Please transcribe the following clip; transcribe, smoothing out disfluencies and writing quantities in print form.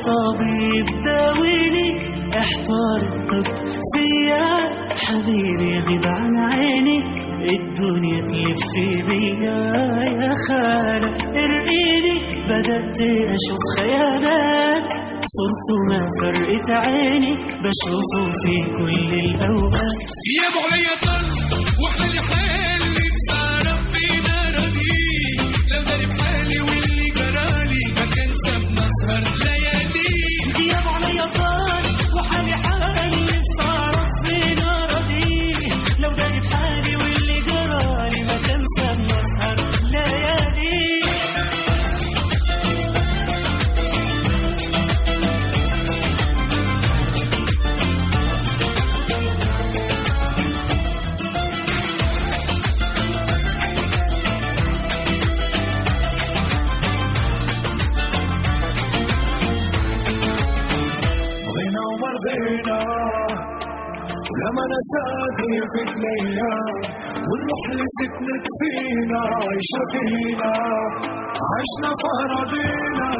طبيب داويني، احضر الطب فيا حبيبي غيب عن عيني، الدنيا تلف بيا يا خالق ارقيني، بدأت أشوف خيالات صرته ما فرقت عيني، بشوفه في كل الأوقات. يا ابو علي طل واحنا لحالي بسهرة فينا رديء، لو داري بحالي واللي جرالي ما كان سابنا سهر ليالي. يا ابو علي طل وحالي حالي بسهرة فينا رديء، لو داري بحالي واللي جرالي ما كان سابنا سهر ليالي. مرضينا ولما نساتي في الايام، والروح اللي سكنت فينا عايشة فينا، عشنا في أراضينا.